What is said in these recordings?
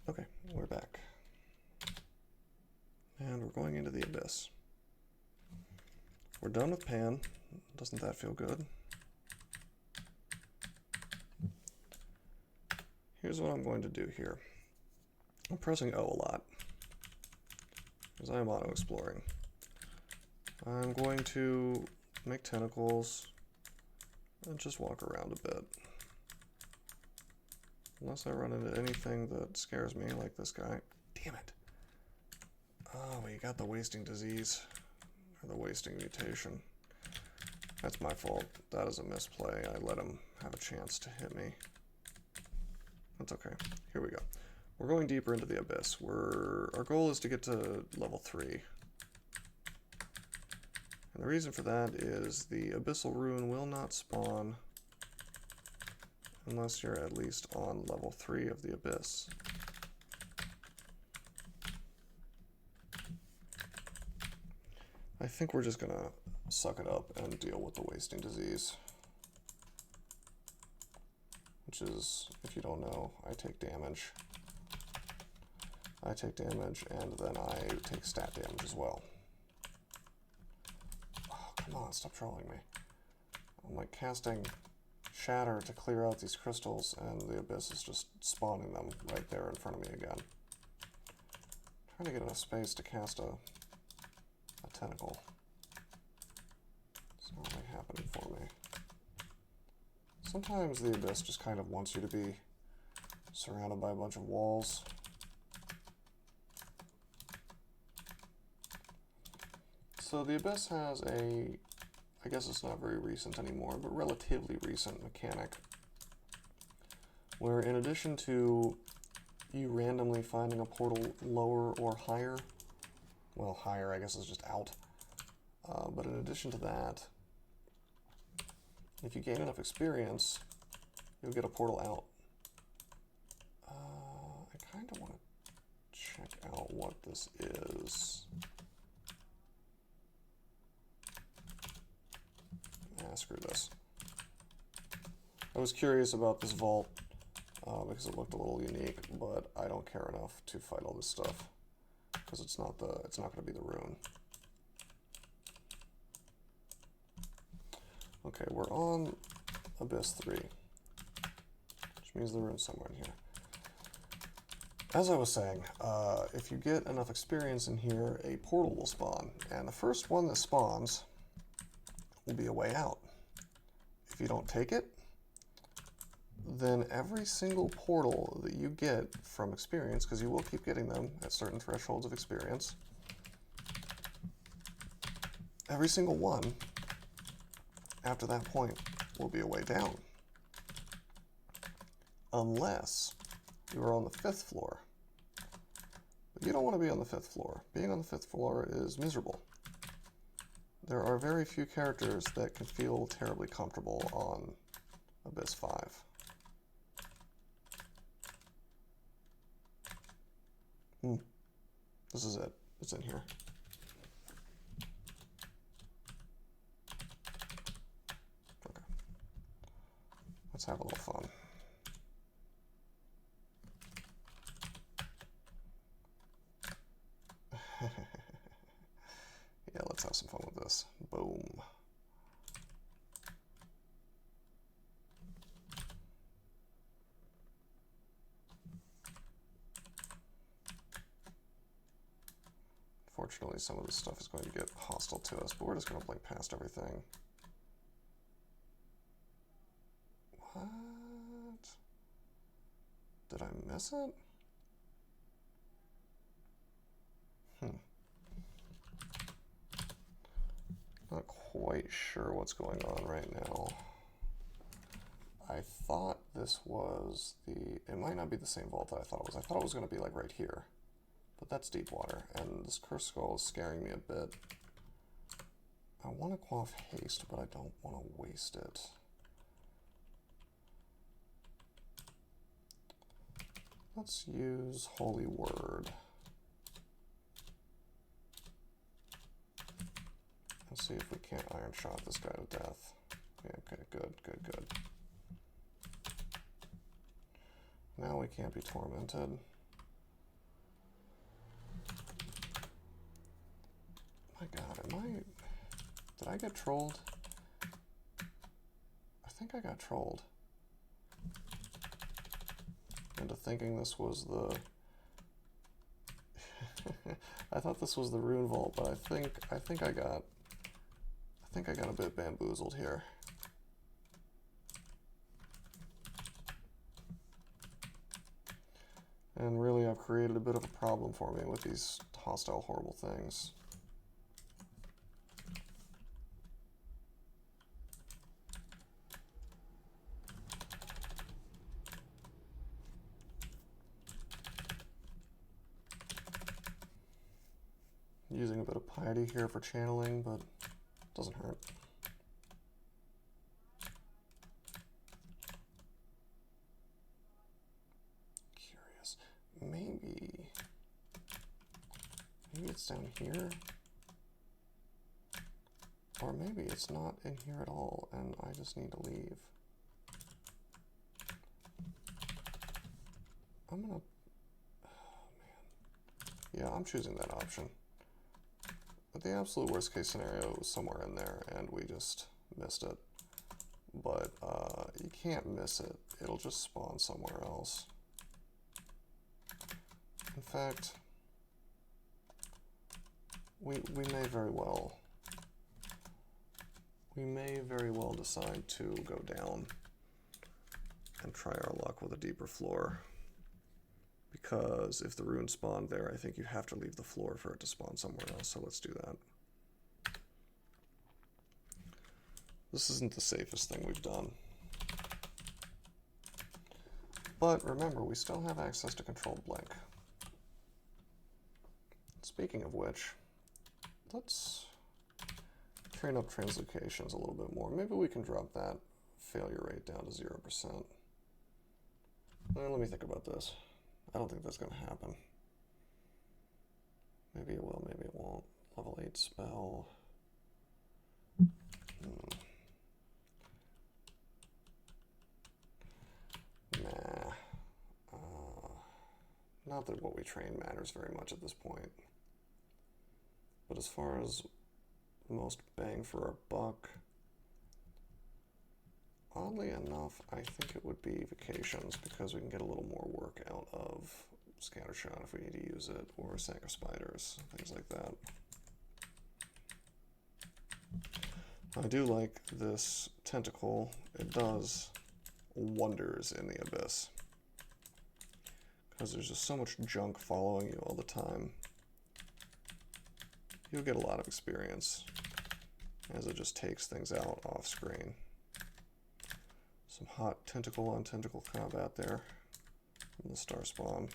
Okay, we're back. And we're going into the Abyss. We're done with Pan. Doesn't that feel good? Here's what I'm going to do here. I'm pressing O a lot, because I am auto-exploring. I'm going to make tentacles and just walk around a bit. Unless I run into anything that scares me, like this guy. Damn it. Oh, we got the wasting disease. Or the wasting mutation. That's my fault. That is a misplay. I let him have a chance to hit me. That's okay. Here we go. We're going deeper into the Abyss. Our goal is to get to level 3. And the reason for that is the Abyssal rune will not spawn unless you're at least on level 3 of the Abyss. I think we're just gonna suck it up and deal with the wasting disease. Which is, if you don't know, I take damage. I take damage and then I take stat damage as well. Oh, come on, stop trolling me. I'm like casting Shatter to clear out these crystals, and the Abyss is just spawning them right there in front of me again. I'm trying to get enough space to cast a tentacle. It's not really happening for me. Sometimes the Abyss just kind of wants you to be surrounded by a bunch of walls. So the Abyss has a, I guess it's not very recent anymore, but relatively recent mechanic where in addition to you randomly finding a portal lower or higher, well, higher I guess is just out, but in addition to that, if you gain enough experience, you'll get a portal out. I kind of want to check out what this is. Screw this. I was curious about this vault because it looked a little unique, but I don't care enough to fight all this stuff because it's not going to be the rune. Okay, we're on Abyss 3, which means the rune's somewhere in here. As I was saying, if you get enough experience in here, a portal will spawn, and the first one that spawns will be a way out. If you don't take it, then every single portal that you get from experience, because you will keep getting them at certain thresholds of experience, every single one after that point will be a way down. Unless you are on the 5th floor. But you don't want to be on the 5th floor. Being on the 5th floor is miserable. There are very few characters that can feel terribly comfortable on Abyss 5. This is it. It's in here. Okay. Let's have a little fun. Yeah, let's have some fun with this. Boom. Fortunately, some of this stuff is going to get hostile to us, but we're just going to blink past everything. What? Did I miss it? Not quite sure what's going on right now. I thought this was it might not be the same vault that I thought it was. I thought it was going to be like right here. But that's deep water, and this cursed skull is scaring me a bit. I want to quaff haste, but I don't want to waste it. Let's use Holy Word. Let's see if we can't iron shot this guy to death. Okay, good. Now we can't be tormented. Did I get trolled? I think I got trolled into thinking this was the... I thought this was the rune vault, but I think I got a bit bamboozled here. And really, I've created a bit of a problem for me with these hostile, horrible things. Using a bit of piety here for channeling, but it doesn't hurt. Curious. Maybe it's down here. Or maybe it's not in here at all, and I just need to leave. I'm gonna... Oh, man. Yeah, I'm choosing that option. But the absolute worst case scenario was somewhere in there, and we just missed it. But you can't miss it. It'll just spawn somewhere else. In fact, we may very well decide to go down and try our luck with a deeper floor. Because if the rune spawned there, I think you have to leave the floor for it to spawn somewhere else, so let's do that. This isn't the safest thing we've done. But remember, we still have access to controlled blink. Speaking of which, let's train up translocations a little bit more. Maybe we can drop that failure rate down to 0%. Let me think about this. I don't think that's going to happen. Maybe it will, maybe it won't. Level 8 spell. Nah. Not that what we train matters very much at this point. But as far as most bang for our buck, oddly enough, I think it would be vacations, because we can get a little more work out of Scattershot if we need to use it, or Sack of Spiders, things like that. I do like this tentacle. It does wonders in the Abyss, because there's just so much junk following you all the time. You'll get a lot of experience as it just takes things out off screen. Some hot tentacle on tentacle combat there in the star spawn.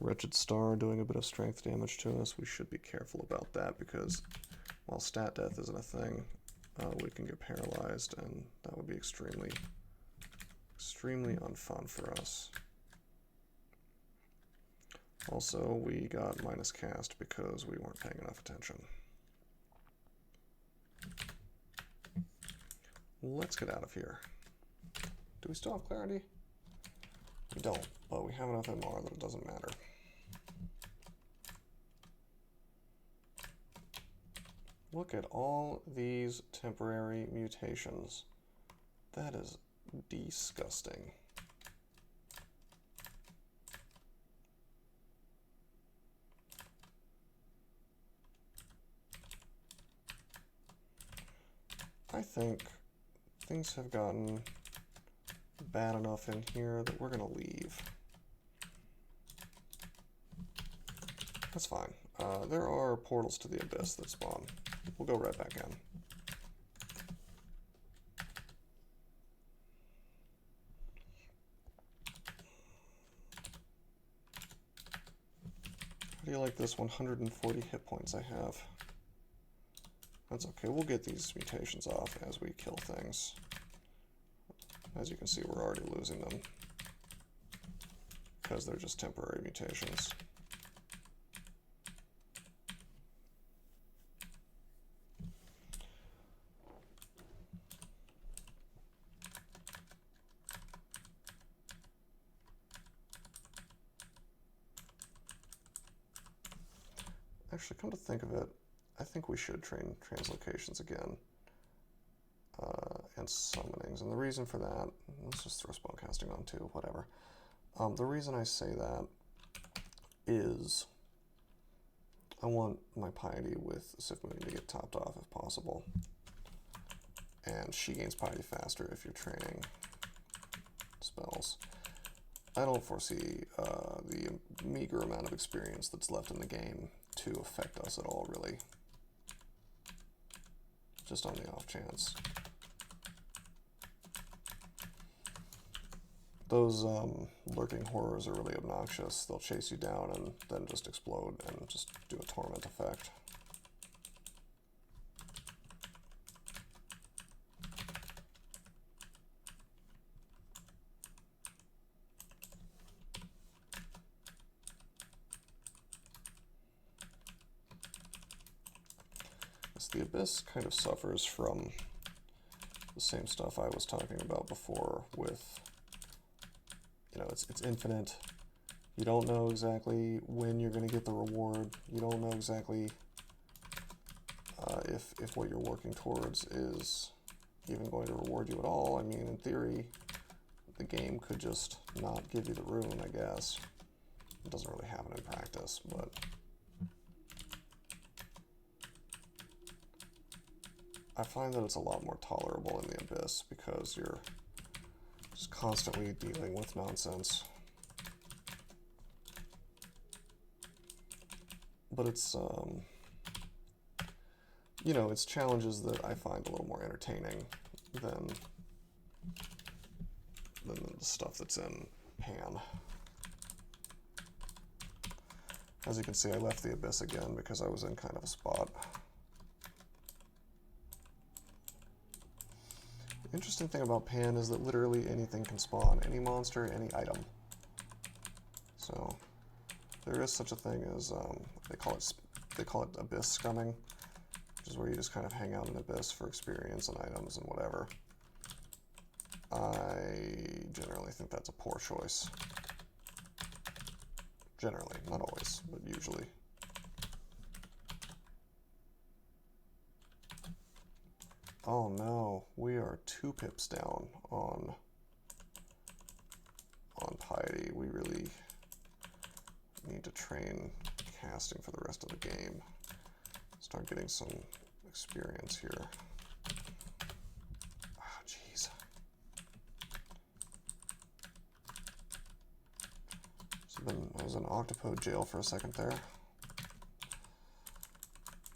Wretched Star doing a bit of strength damage to us. We should be careful about that, because while stat death isn't a thing, we can get paralyzed, and that would be extremely unfun for us. Also, we got minus cast because we weren't paying enough attention. Let's get out of here. Do we still have clarity? We don't, but we have enough MR that it doesn't matter. Look at all these temporary mutations. That is disgusting. I think things have gotten bad enough in here that we're gonna leave. That's fine. There are portals to the Abyss that spawn. We'll go right back in. How do you like this 140 hit points I have? That's okay, we'll get these mutations off as we kill things. As you can see, we're already losing them, because they're just temporary mutations. Actually, come to think of it, I think we should train translocations again. And summonings. And the reason for that, let's just throw spellcasting on too, whatever. The reason I say that is I want my piety with Sif Moon to get topped off if possible. And she gains piety faster if you're training spells. I don't foresee the meager amount of experience that's left in the game to affect us at all, really. Just on the off chance. Those lurking horrors are really obnoxious. They'll chase you down and then just explode and just do a torment effect. The Abyss kind of suffers from the same stuff I was talking about before with, you know, it's infinite. You don't know exactly when you're going to get the reward. You don't know exactly if what you're working towards is even going to reward you at all. I mean, in theory, the game could just not give you the rune, I guess. It doesn't really happen in practice, but... I find that it's a lot more tolerable in the Abyss because you're just constantly dealing with nonsense. But it's, you know, it's challenges that I find a little more entertaining than the stuff that's in Pan. As you can see, I left the Abyss again because I was in kind of a spot. The interesting thing about Pan is that literally anything can spawn, any monster, any item. So there is such a thing as they call it Abyss scumming, which is where you just kind of hang out in Abyss for experience and items and whatever. I generally think that's a poor choice. Generally, not always, but usually. Oh no, we are 2 pips down on piety. We really need to train casting for the rest of the game. Start getting some experience here. Ah, jeez. I was in Octopode jail for a second there.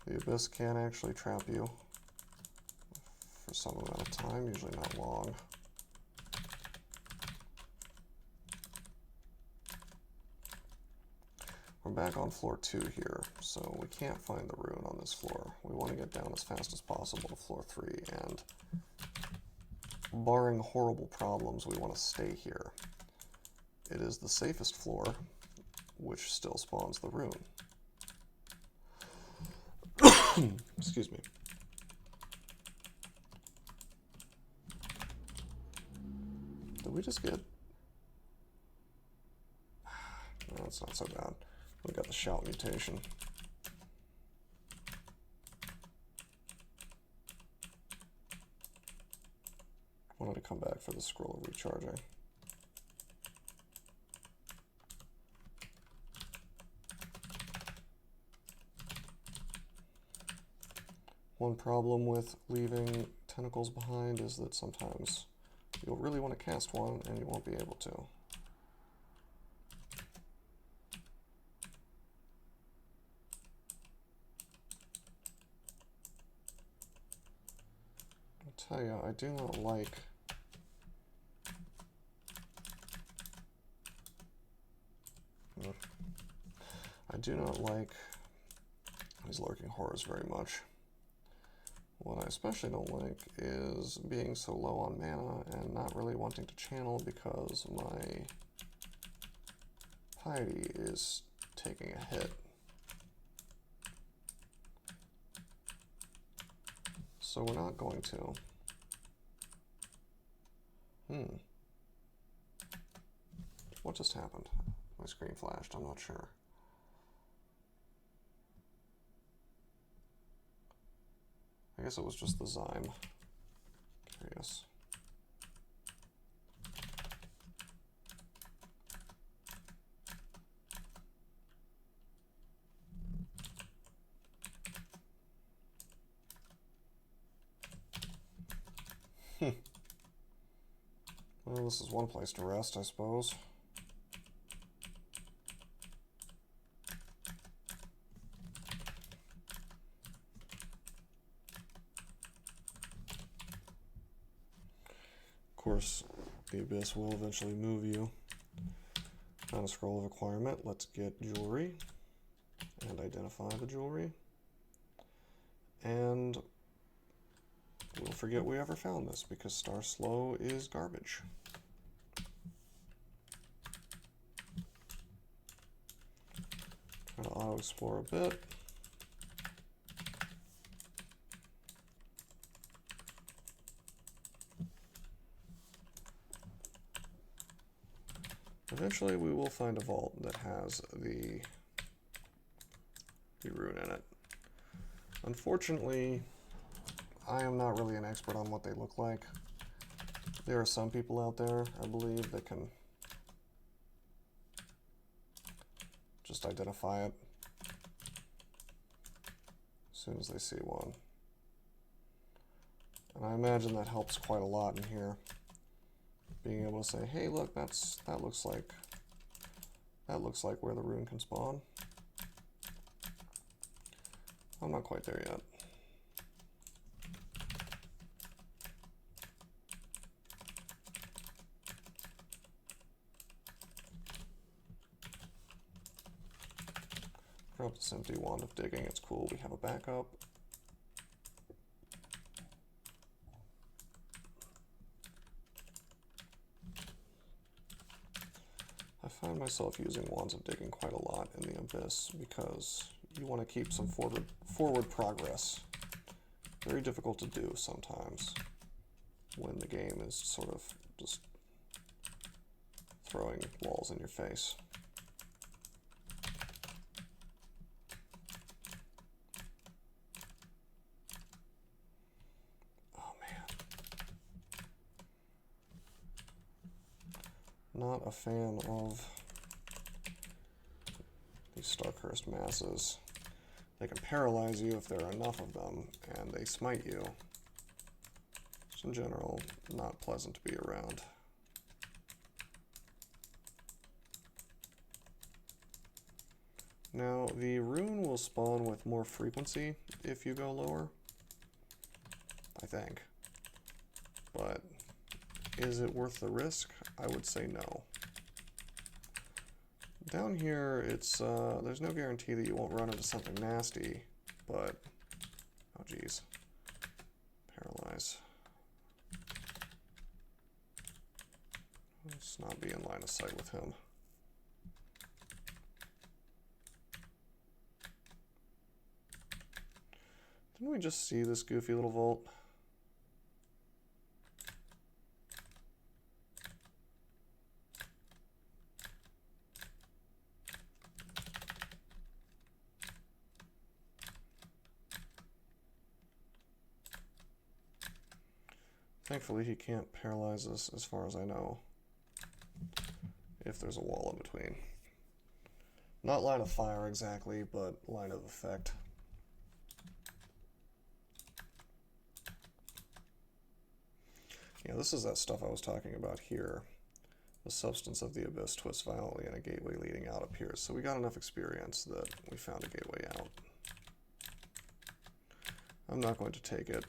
The Abyss can actually trap you for some amount of time, usually not long. We're back on floor 2 here, so we can't find the rune on this floor. We want to get down as fast as possible to floor 3, and barring horrible problems, we want to stay here. It is the safest floor, which still spawns the rune. Excuse me. Did we just get... No, it's not so bad. We got the shout mutation. Wanted to come back for the scroll of recharging. One problem with leaving tentacles behind is that sometimes you'll really want to cast one and you won't be able to. I'll tell you, I do not like these lurking horrors very much. What I especially don't like is being so low on mana and not really wanting to channel because my piety is taking a hit. So we're not going to. What just happened? My screen flashed, I'm not sure. I guess it was just the Zyme. Curious. Well, this is one place to rest, I suppose. Of course, the Abyss will eventually move you. On a scroll of acquirement, let's get jewelry and identify the jewelry. And we'll forget we ever found this because Star Slow is garbage. Try to auto-explore a bit. Eventually we will find a vault that has the rune in it. Unfortunately, I am not really an expert on what they look like. There are some people out there, I believe, that can just identify it as soon as they see one. And I imagine that helps quite a lot in here. Being able to say, hey, look, that looks like where the rune can spawn. I'm not quite there yet. Drop this empty wand of digging. It's cool. We have a backup. I find myself using wands of digging quite a lot in the Abyss because you want to keep some forward progress. Very difficult to do sometimes when the game is sort of just throwing walls in your face. Oh man. Not a fan of these star-cursed masses. They can paralyze you if there are enough of them, and they smite you. Just in general, not pleasant to be around. Now, the rune will spawn with more frequency if you go lower, I think. But is it worth the risk? I would say no. Down here, it's there's no guarantee that you won't run into something nasty, but oh geez, paralyze. Let's not be in line of sight with him. Didn't we just see this goofy little vault? Thankfully, he can't paralyze us as far as I know, if there's a wall in between. Not line of fire exactly, but line of effect. Yeah, this is that stuff I was talking about here. The substance of the Abyss twists violently and a gateway leading out appears. So we got enough experience that we found a gateway out. I'm not going to take it.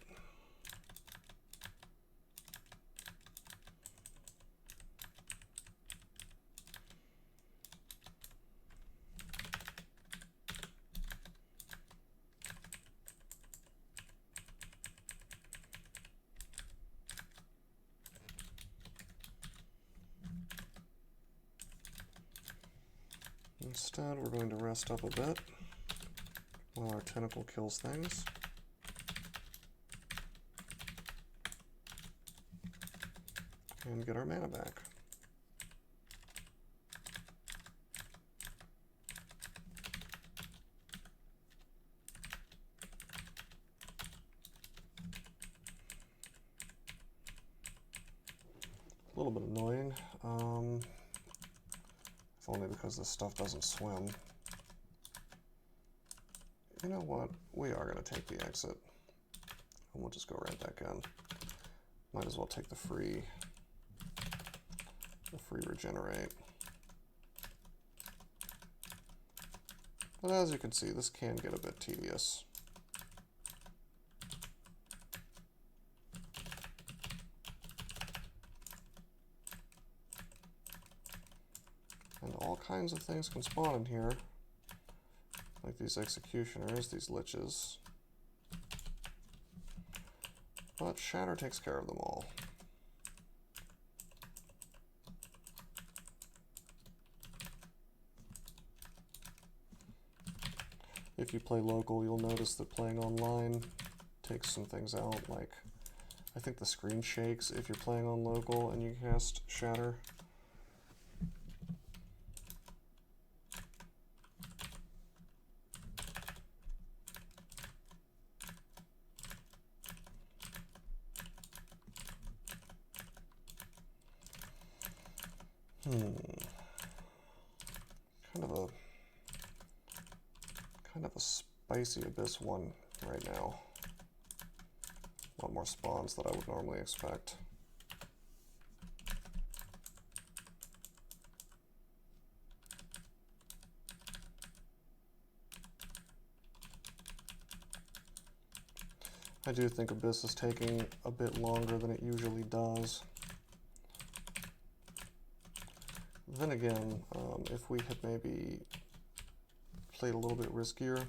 Instead, we're going to rest up a bit while our tentacle kills things. And get our mana back. A little bit annoying, if only because this stuff doesn't swim. You know what? We are going to take the exit, and we'll just go right back in. Might as well take the free regenerate. But as you can see, this can get a bit tedious. And all kinds of things can spawn in here, like these executioners, these liches. But Shatter takes care of them all. If you play local, you'll notice that playing online takes some things out, like I think the screen shakes if you're playing on local and you cast Shatter. Kind of a spicy Abyss one right now. A lot more spawns than I would normally expect. I do think Abyss is taking a bit longer than it usually does. Then again, if we had maybe played a little bit riskier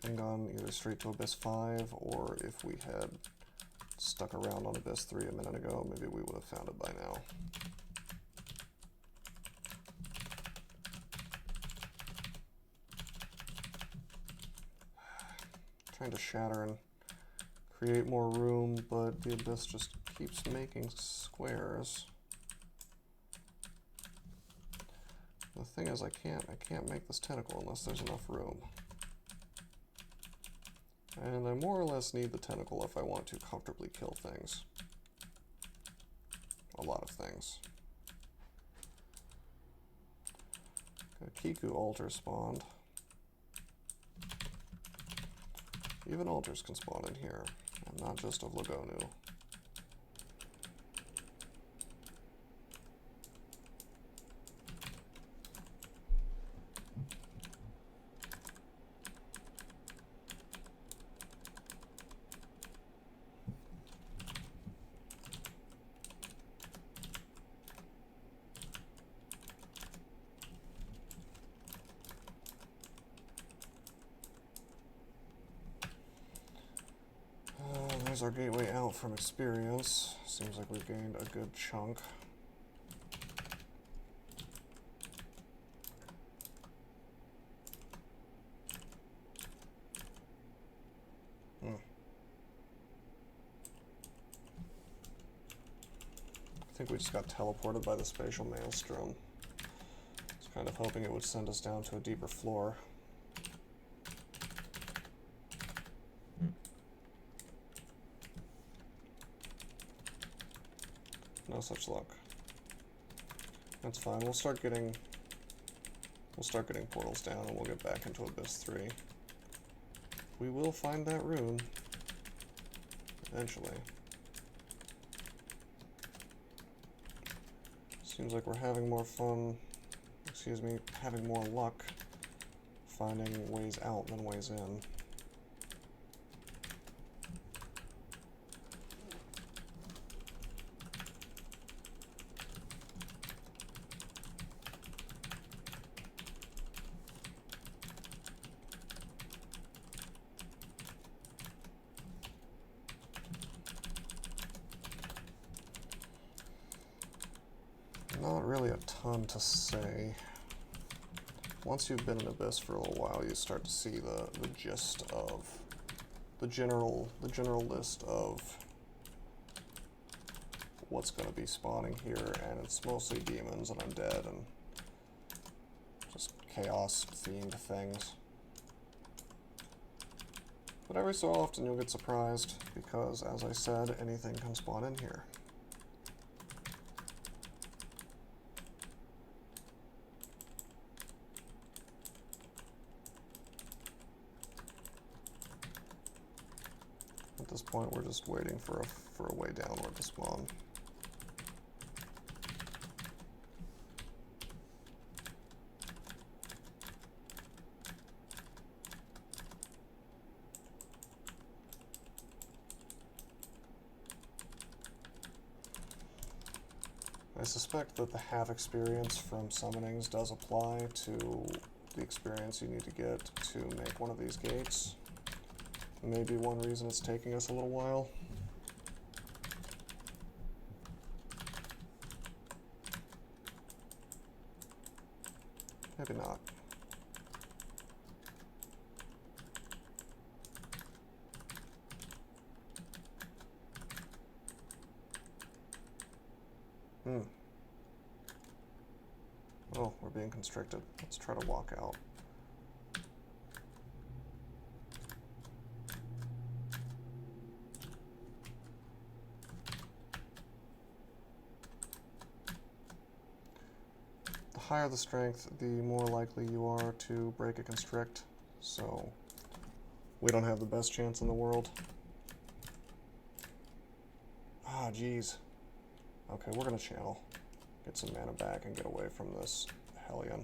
and gone either straight to Abyss 5, or if we had stuck around on Abyss 3 a minute ago, maybe we would have found it by now. Trying to Shatter and create more room, but the Abyss just keeps making squares. The thing is, I can't make this tentacle unless there's enough room. And I more or less need the tentacle if I want to comfortably kill things. A lot of things. A Kiku altar spawned. Even altars can spawn in here, and not just of Lagonu. There's our gateway out from experience. Seems like we've gained a good chunk. I think we just got teleported by the spatial maelstrom. I was kind of hoping it would send us down to a deeper floor. No such luck. That's fine. We'll start getting portals down, and we'll get back into Abyss 3. We will find that rune eventually. Seems like we're having more fun, having more luck finding ways out than ways in. Not really a ton to say. Once you've been in Abyss for a little while, you start to see the gist of the general list of what's going to be spawning here, and it's mostly demons and undead and just chaos themed things. But every so often you'll get surprised because, as I said, anything can spawn in here. this point, we're just waiting for a way downward to spawn. I suspect that the half experience from summonings does apply to the experience you need to get to make one of these gates. Maybe one reason it's taking us a little while. Maybe not. Oh, we're being constricted. Let's try to walk out. The higher the strength, the more likely you are to break a constrict, so we don't have the best chance in the world. Ah, jeez. Okay, we're gonna channel. Get some mana back and get away from this Hellion.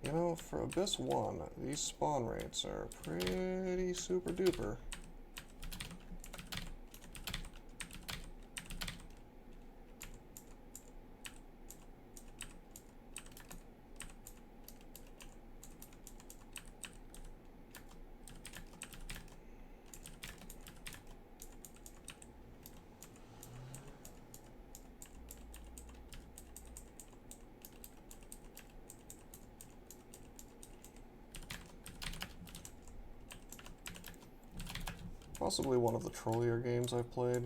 You know, for Abyss 1, these spawn rates are pretty super duper. Possibly one of the trollier games I've played.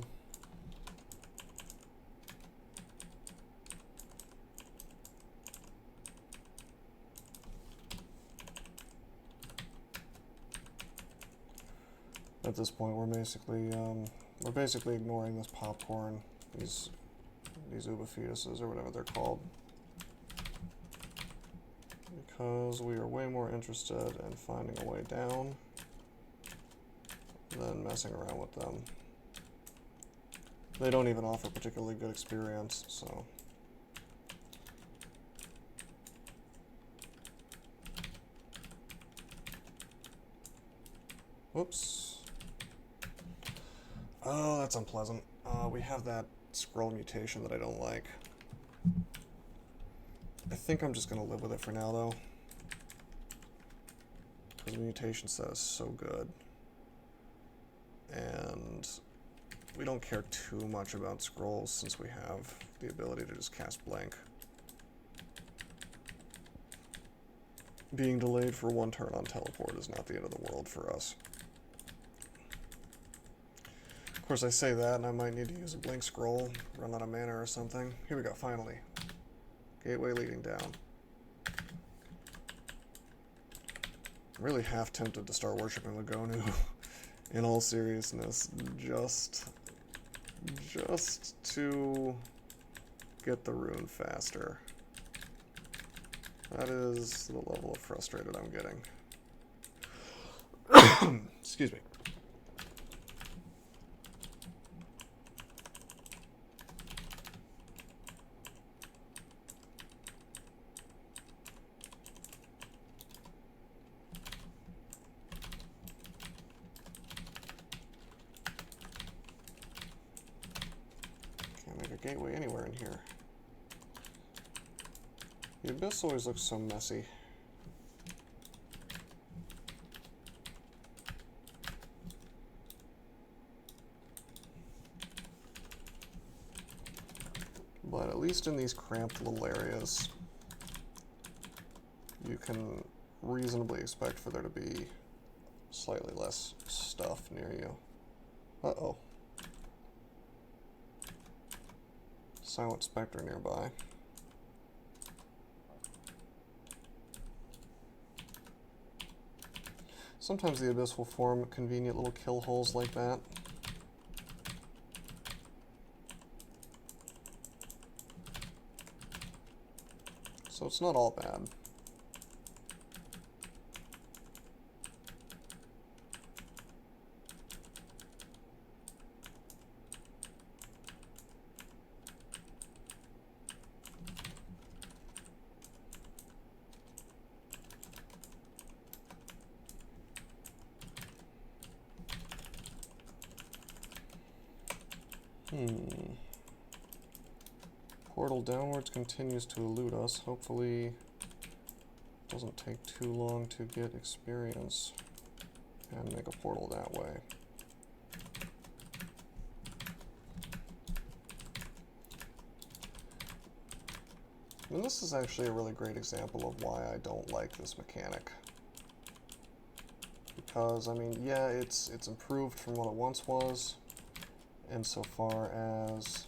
At this point, we're basically ignoring this popcorn, these uba fetuses or whatever they're called, because we are way more interested in finding a way down than messing around with them. They don't even offer particularly good experience, so. Whoops. Oh, that's unpleasant. We have that scroll mutation that I don't like. I think I'm just going to live with it for now, though. Because the mutation set is so good. And we don't care too much about scrolls since we have the ability to just cast blank. Being delayed for one turn on teleport is not the end of the world for us. Of course, I say that, and I might need to use a blink scroll, run out of mana or something. Here we go, finally. Gateway leading down. I'm really half tempted to start worshipping Lagonu. In all seriousness, just to get the rune faster. That is the level of frustrated I'm getting. Excuse me. Gateway anywhere in here. The Abyss always looks so messy. But at least in these cramped little areas, you can reasonably expect for there to be slightly less stuff near you. Uh-oh. Silent Spectre nearby. Sometimes the Abyss will form convenient little kill holes like that. So it's not all bad. Portal downwards continues to elude us. Hopefully it doesn't take too long to get experience and make a portal that way. And this is actually a really great example of why I don't like this mechanic. Because, I mean, yeah, it's improved from what it once was, insofar as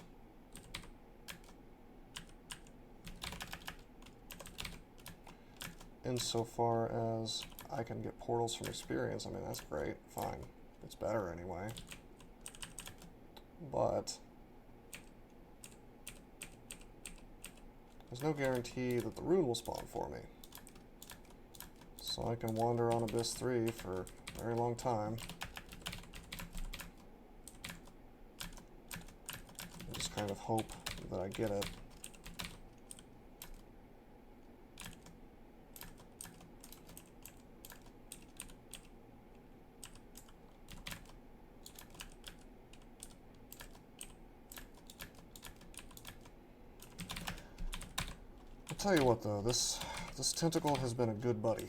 I can get portals from experience. I mean, that's great, fine. It's better anyway. But there's no guarantee that the rune will spawn for me. So I can wander on Abyss 3 for a very long time. And just kind of hope that I get it. I'll tell you what though, this tentacle has been a good buddy.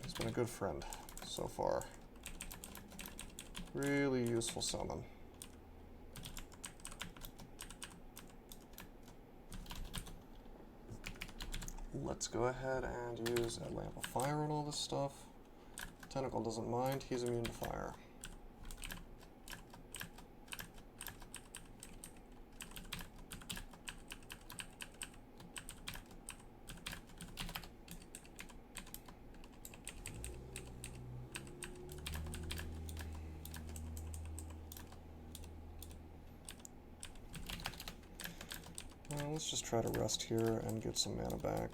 He's been a good friend so far. Really useful summon. Let's go ahead and use a lamp of fire on all this stuff. Tentacle doesn't mind, he's immune to fire. Let's just try to rest here and get some mana back.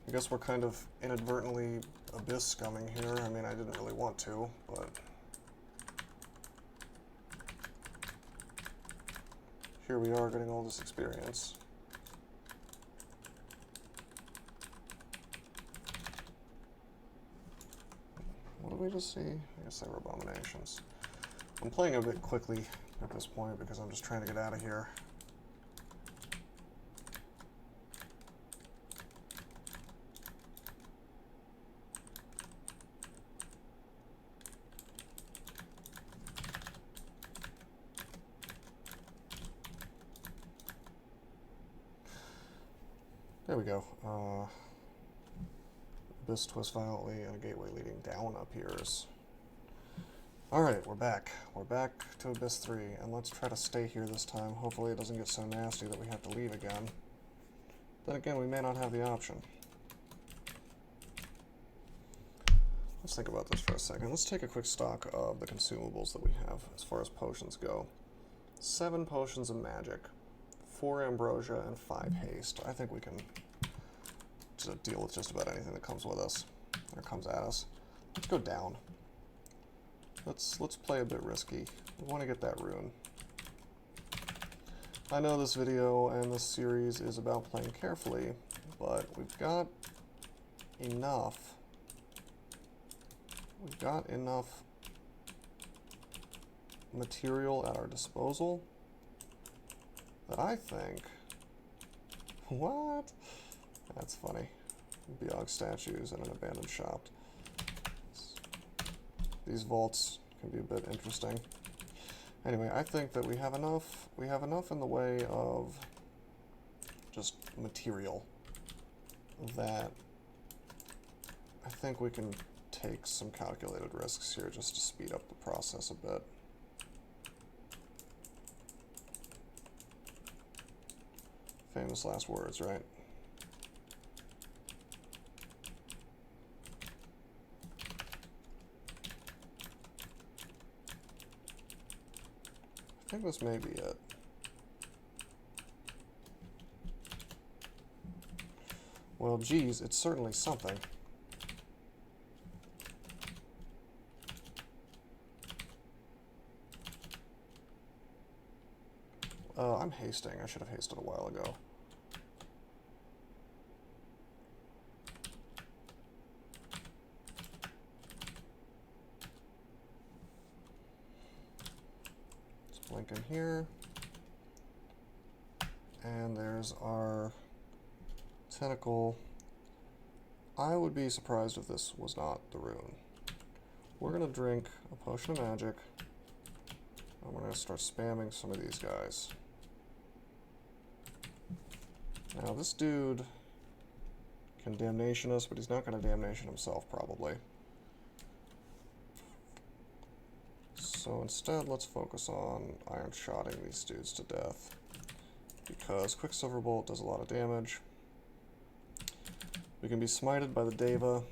I guess we're kind of inadvertently abyss scumming here. I mean, I didn't really want to, but here we are getting all this experience. What did we just see? I guess they were abominations. I'm playing a bit quickly at this point because I'm just trying to get out of here. There we go. Abyss twist violently and a gateway leading down appears. Alright, we're back. We're back to Abyss 3, and let's try to stay here this time. Hopefully it doesn't get so nasty that we have to leave again. Then again, we may not have the option. Let's think about this for a second. Let's take a quick stock of the consumables that we have as far as potions go. 7 potions of magic, 4 ambrosia, and 5 haste. I think we can deal with just about anything that comes with us, or comes at us. Let's go down. Let's play a bit risky. We want to get that rune. I know this video and this series is about playing carefully, but we've got enough. We've got enough material at our disposal that I think... What? That's funny. Biog statues and an abandoned shop. These vaults can be a bit interesting. Anyway, I think that we have enough in the way of just material that I think we can take some calculated risks here just to speed up the process a bit. Famous last words, right? I think this may be it. Well, geez, it's certainly something. I'm hasting. I should have hasted a while ago. link in here. And there's our tentacle. I would be surprised if this was not the rune. We're going to drink a potion of magic. And we're going to start spamming some of these guys. Now this dude can damnation us, but he's not going to damnation himself probably. So instead, let's focus on iron shotting these dudes to death, because Quicksilver Bolt does a lot of damage. We can be smited by the Deva,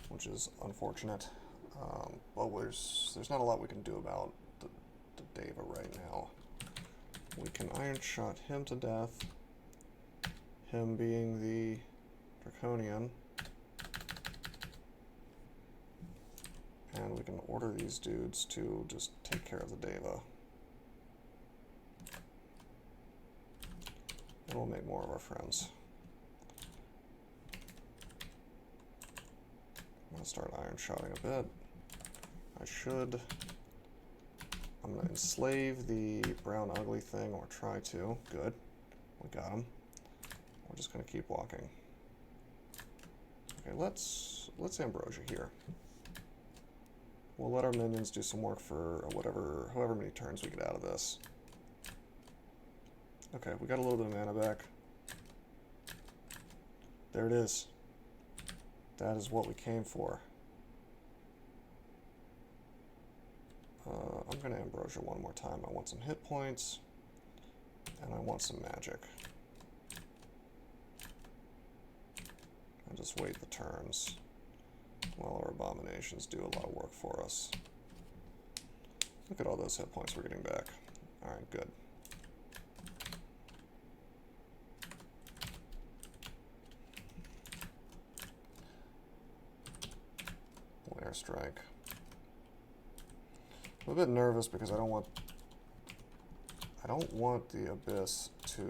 which is unfortunate, but there's not a lot we can do about the Deva right now. We can iron shot him to death, him being the Draconian. And we can order these dudes to just take care of the Deva. And we'll make more of our friends. I'm going to start iron shotting a bit. I'm going to enslave the brown ugly thing, or try to. Good. We got him. We're just going to keep walking. Okay, let's Ambrosia here. We'll let our minions do some work for however many turns we get out of this. Okay, we got a little bit of mana back. There it is. That is what we came for. I'm going to Ambrosia one more time. I want some hit points, and I want some magic. And just wait the turns while our abominations do a lot of work for us. Look at all those hit points we're getting back. Alright, good. We'll airstrike. I'm a bit nervous because I don't want the Abyss to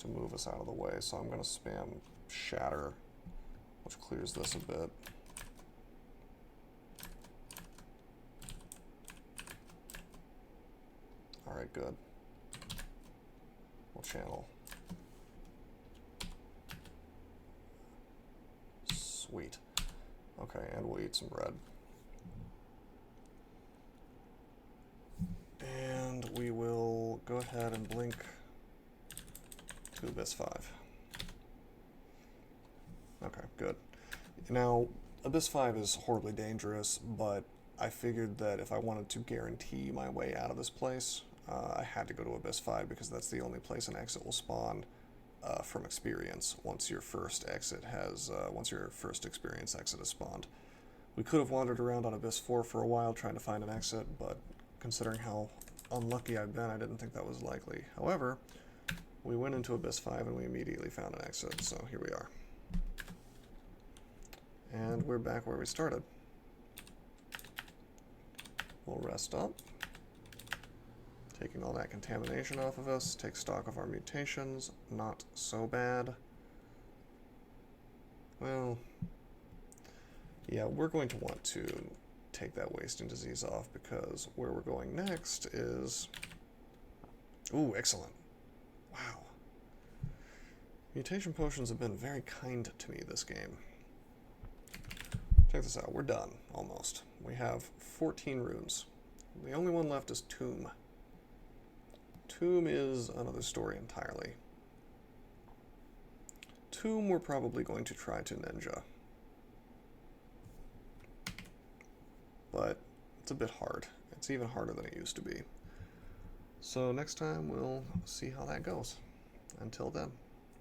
move us out of the way, so I'm going to spam Shatter, which clears this a bit. Alright, good. We'll channel. Sweet. Okay, and we'll eat some bread. And we will go ahead and blink to Abyss 5. Okay, good. Now, Abyss 5 is horribly dangerous, but I figured that if I wanted to guarantee my way out of this place, I had to go to Abyss 5 because that's the only place an exit will spawn from experience once your first experience exit is spawned. We could have wandered around on Abyss 4 for a while trying to find an exit, but considering how unlucky I've been, I didn't think that was likely. However, we went into Abyss 5 and we immediately found an exit, so here we are. And we're back where we started. We'll rest up, taking all that contamination off of us, take stock of our mutations, not so bad. Well, yeah, we're going to want to take that wasting disease off because where we're going next is... Ooh, excellent. Wow. Mutation potions have been very kind to me this game. Check this out, we're done, almost. We have 14 runes. The only one left is Tomb. Tomb is another story entirely. Tomb we're probably going to try to ninja. But it's a bit hard. It's even harder than it used to be. So next time we'll see how that goes. Until then.